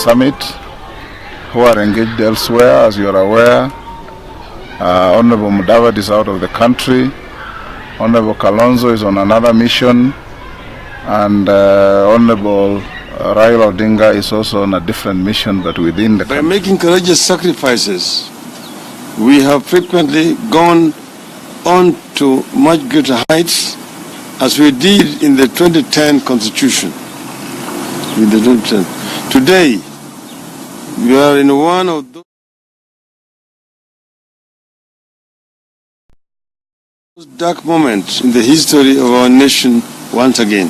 summit who are engaged elsewhere. As you are aware, Honorable Mudavadi is out of the country. Honorable Kalonzo is on another mission, and Honorable Raila Odinga is also on a different mission, but within the country. By making courageous sacrifices, we have frequently gone on to much greater heights, as we did in the 2010 Constitution. Today, we are in one of those dark moments in the history of our nation once again.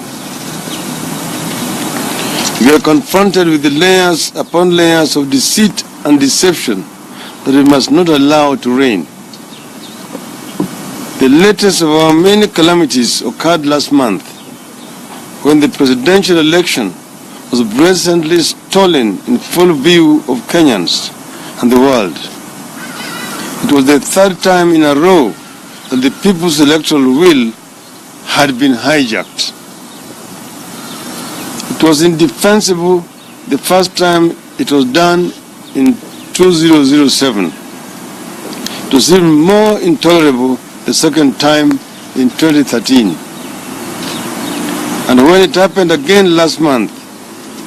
We are confronted with the layers upon layers of deceit and deception that we must not allow to reign. The latest of our many calamities occurred last month, when the presidential election was brazenly stolen in full view of Kenyans and the world. It was the third time in a row that the people's electoral will had been hijacked. It was indefensible the first time it was done in 2007. It was even more intolerable the second time in 2013. And when it happened again last month,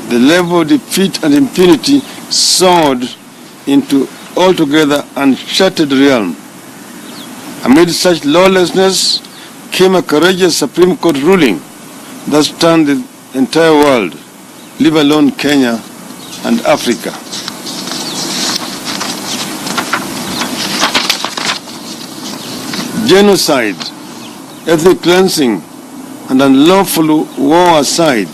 the level of defeat and impunity soared into altogether uncharted realm. Amid such lawlessness came a courageous Supreme Court ruling that stunned the entire world, leave alone Kenya and Africa. Genocide, ethnic cleansing, and unlawful war aside,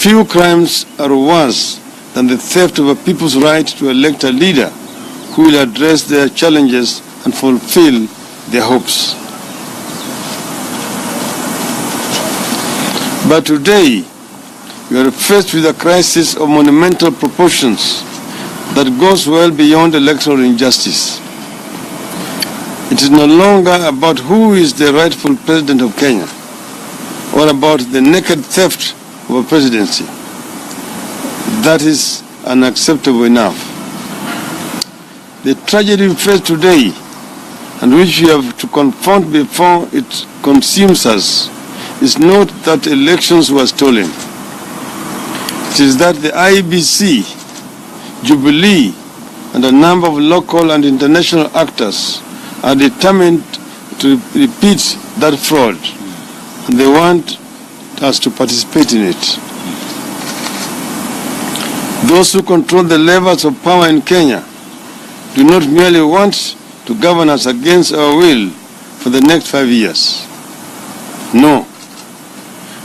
few crimes are worse than the theft of a people's right to elect a leader who will address their challenges and fulfill their hopes. But today, we are faced with a crisis of monumental proportions that goes well beyond electoral injustice. It is no longer about who is the rightful president of Kenya, or about the naked theft of a presidency. That is unacceptable enough. The tragedy we face today, and which we have to confront before it consumes us, is not that elections were stolen. It is that the IEBC, Jubilee, and a number of local and international actors are determined to repeat that fraud, and they want us to participate in it. Those who control the levers of power in Kenya do not merely want to govern us against our will for the next 5 years. No.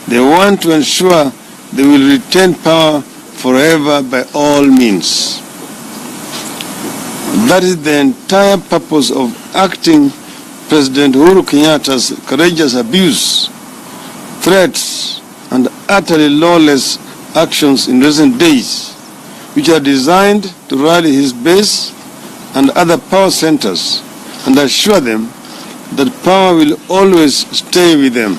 They want to ensure they will retain power forever by all means. That is the entire purpose of acting President Uhuru Kenyatta's courageous abuse, threats, and utterly lawless actions in recent days, which are designed to rally his base and other power centers and assure them that power will always stay with them,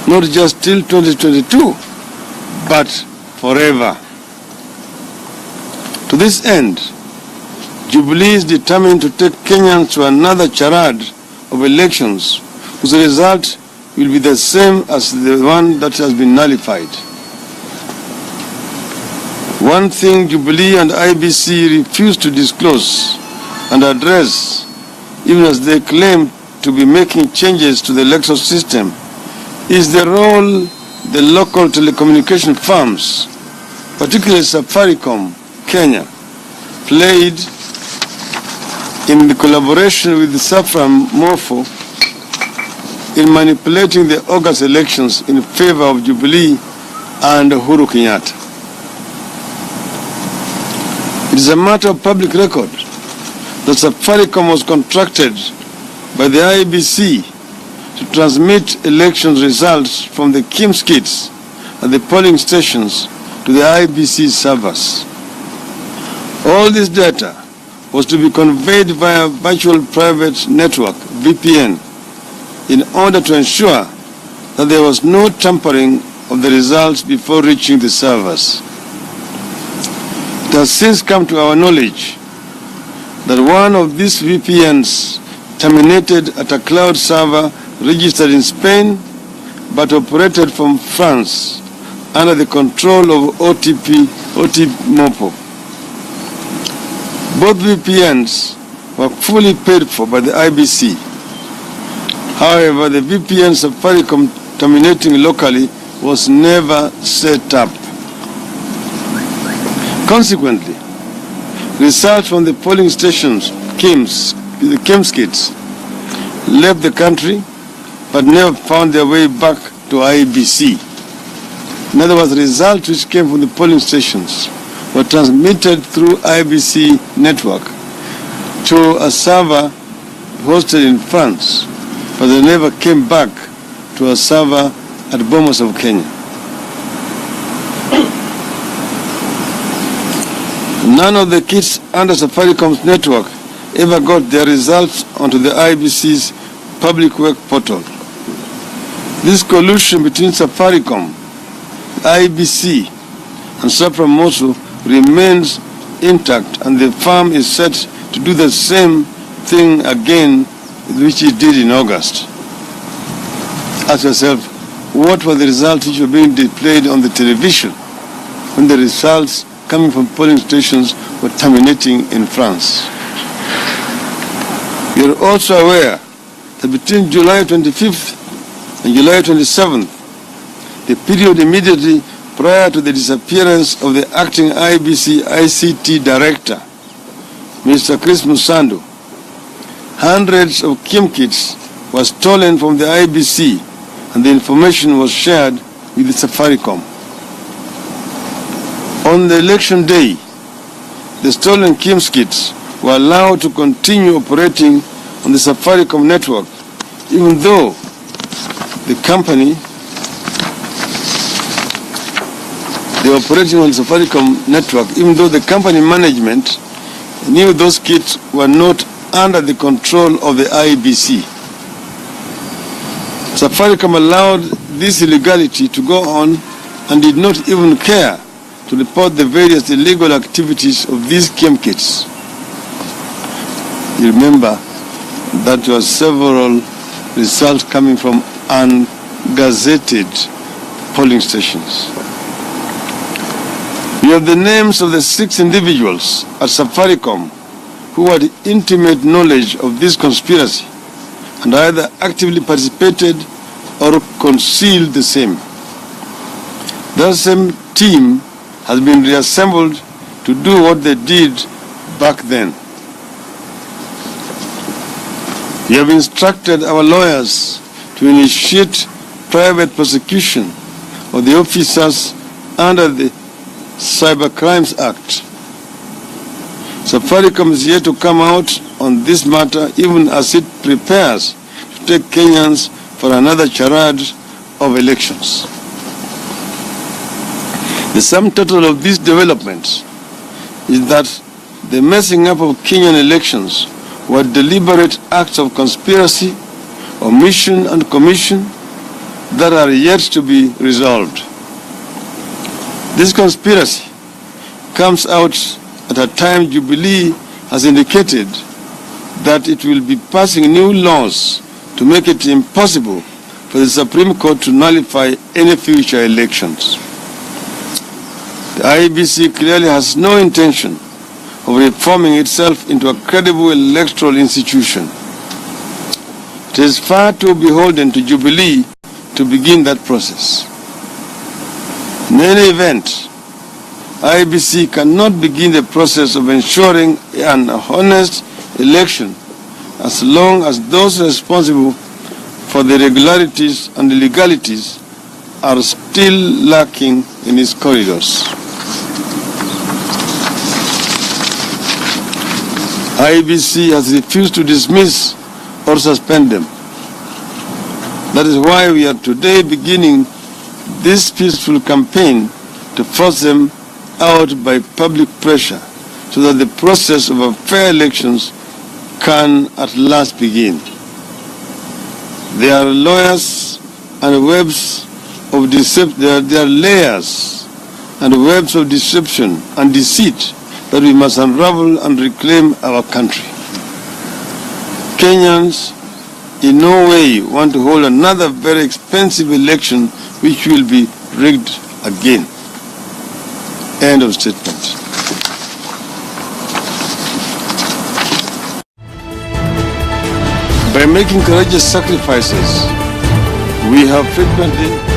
not just till 2022, but forever. To this end, Jubilee is determined to take Kenyans to another charade of elections whose result will be the same as the one that has been nullified. One thing Jubilee and IBC refuse to disclose and address, even as they claim to be making changes to the electoral system, is the role the local telecommunication firms, particularly SAFARICOM, Kenya, played in the collaboration with the Saffron Morpho in manipulating the August elections in favor of Jubilee and Uhuru Kenyatta. It is a matter of public record that SAFARICOM was contracted by the IEBC to transmit election results from the KIMS kits at the polling stations to the IEBC servers. All this data was to be conveyed via virtual private network, VPN, in order to ensure that there was no tampering of the results before reaching the servers. It has since come to our knowledge that one of these VPNs terminated at a cloud server registered in Spain but operated from France under the control of OTMOPO. Both VPNs were fully paid for by the IBC. However, the VPN SAFARICOM terminating locally was never set up. Consequently, results from the polling stations, the KIMS kits, left the country but never found their way back to IBC. In other words, the results which came from the polling stations were transmitted through IBC network to a server hosted in France, but they never came back to a server at Bomas of Kenya. None of the kits under SAFARICOM's network ever got their results onto the IBC's public work portal. This collusion between SAFARICOM, IBC, and SAPRAMOSO remains intact, and the firm is set to do the same thing again which it did in August. Ask yourself, what were the results which were being displayed on the television when the results coming from polling stations were terminating in France? You are also aware that between July 25th and July 27th, the period immediately prior to the disappearance of the acting IBC ICT director, Mr. Chris Musando, hundreds of KIM kits were stolen from the IBC, and the information was shared with the SAFARICOM. On the election day, the stolen KIMS kits were allowed to continue operating on the SAFARICOM network, even though the company, they were operating on the SAFARICOM network, even though the company management knew those kits were not under the control of the IBC. SAFARICOM allowed this illegality to go on and did not even care to report the various illegal activities of these KIM kits. You remember that there were several results coming from ungazetted polling stations. We have the names of the 6 individuals at SAFARICOM who had intimate knowledge of this conspiracy and either actively participated or concealed the same. That same team has been reassembled to do what they did back then. We have instructed our lawyers to initiate private prosecution of the officers under the Cyber Crimes Act. SAFARICOM is yet to come out on this matter, even as it prepares to take Kenyans for another charade of elections. The sum total of these developments is that the messing up of Kenyan elections were deliberate acts of conspiracy, omission and commission that are yet to be resolved. This conspiracy comes out at a time Jubilee has indicated that it will be passing new laws to make it impossible for the Supreme Court to nullify any future elections. The IBC clearly has no intention of reforming itself into a credible electoral institution. It is far too beholden to Jubilee to begin that process. In any event, IBC cannot begin the process of ensuring an honest election as long as those responsible for the irregularities and illegalities are still lurking in its corridors. IBC has refused to dismiss or suspend them. That is why we are today beginning this peaceful campaign to force them out by public pressure so that the process of a fair elections can at last begin. There are lawyers and webs of deception, there are layers and webs of deception and deceit that we must unravel and reclaim our country. Kenyans in no way want to hold another very expensive election which will be rigged again. End of statement. By making courageous sacrifices, we have frequently